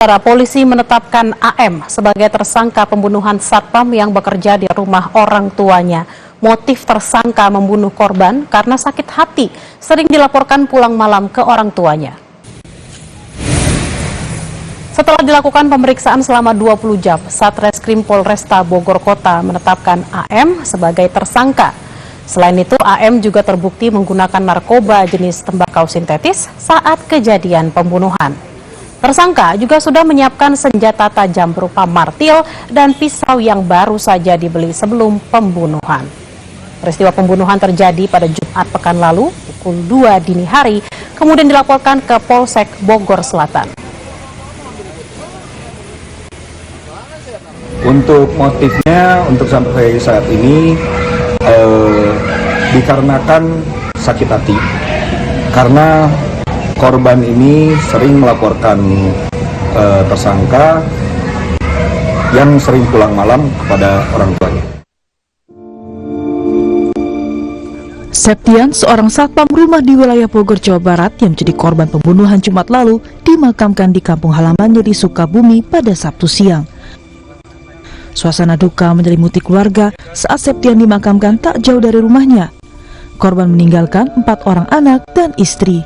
Para polisi menetapkan AM sebagai tersangka pembunuhan satpam yang bekerja di rumah orang tuanya. Motif tersangka membunuh korban karena sakit hati, sering dilaporkan pulang malam ke orang tuanya. Setelah dilakukan pemeriksaan selama 20 jam, Satreskrim Polresta Bogor Kota menetapkan AM sebagai tersangka. Selain itu, AM juga terbukti menggunakan narkoba jenis tembakau sintetis saat kejadian pembunuhan. Tersangka juga sudah menyiapkan senjata tajam berupa martil dan pisau yang baru saja dibeli sebelum pembunuhan. Peristiwa pembunuhan terjadi pada Jumat pekan lalu pukul 2 dini hari, kemudian dilaporkan ke Polsek Bogor Selatan. Untuk motifnya, untuk sampai saat ini dikarenakan sakit hati, karena korban ini sering melaporkan tersangka yang sering pulang malam kepada orang tuanya. Septian, seorang satpam rumah di wilayah Bogor, Jawa Barat yang menjadi korban pembunuhan Jumat lalu, dimakamkan di kampung halamannya di Sukabumi pada Sabtu siang. Suasana duka menyelimuti keluarga saat Septian dimakamkan tak jauh dari rumahnya. Korban meninggalkan 4 orang anak dan istri.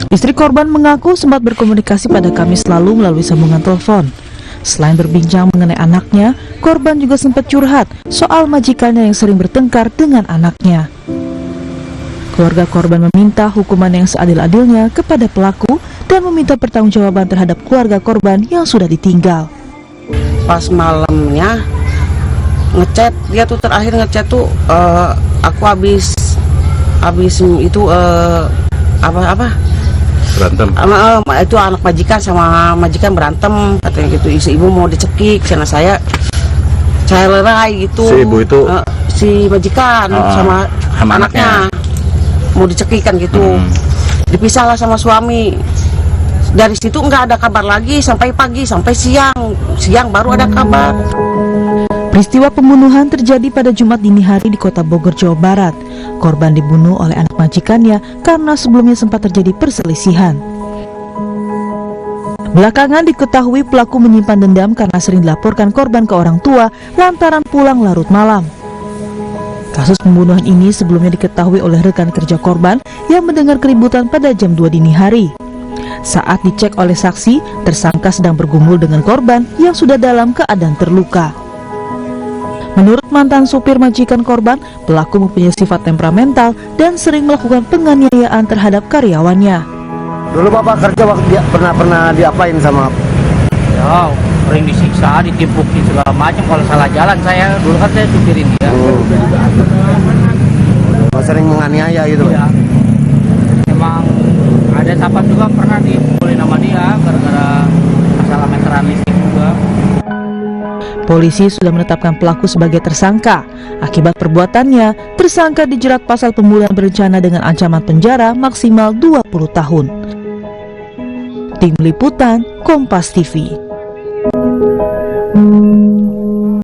Istri korban mengaku sempat berkomunikasi pada Kamis lalu melalui sambungan telepon. Selain berbincang mengenai anaknya, korban juga sempat curhat soal majikannya yang sering bertengkar dengan anaknya. Keluarga korban meminta hukuman yang seadil-adilnya kepada pelaku dan meminta pertanggungjawaban terhadap keluarga korban yang sudah ditinggal. Pas malamnya ngechat, dia tuh terakhir ngechat tuh aku habis itu apa Berantem. Itu anak majikan sama majikan berantem katanya gitu. Si ibu mau dicekik, karena saya lerai gitu. Si ibu itu si majikan sama anaknya mau dicekikan gitu. Dipisah lah sama suami. Dari situ nggak ada kabar lagi sampai pagi, sampai siang baru ada kabar. Peristiwa pembunuhan terjadi pada Jumat dini hari di Kota Bogor, Jawa Barat. Korban dibunuh oleh anak majikannya karena sebelumnya sempat terjadi perselisihan. Belakangan diketahui pelaku menyimpan dendam karena sering dilaporkan korban ke orang tua lantaran pulang larut malam. Kasus pembunuhan ini sebelumnya diketahui oleh rekan kerja korban yang mendengar keributan pada jam 2 dini hari. Saat dicek oleh saksi, tersangka sedang bergumul dengan korban yang sudah dalam keadaan terluka. Menurut mantan supir majikan korban, pelaku mempunyai sifat temperamental dan sering melakukan penganiayaan terhadap karyawannya. Dulu Bapak kerja waktu dia pernah diapain sama? Ya, sering disiksa, ditimpukin segala macam. Kalau salah jalan saya, dulu kan saya supirin dia. Sering menganiaya gitu? Iya. Emang ada sapam juga pernah dipukulin sama dia gara-gara masalah meteran listrik juga. Polisi sudah menetapkan pelaku sebagai tersangka. Akibat perbuatannya, tersangka dijerat pasal pembunuhan berencana dengan ancaman penjara maksimal 20 tahun. Tim Liputan, Kompas TV.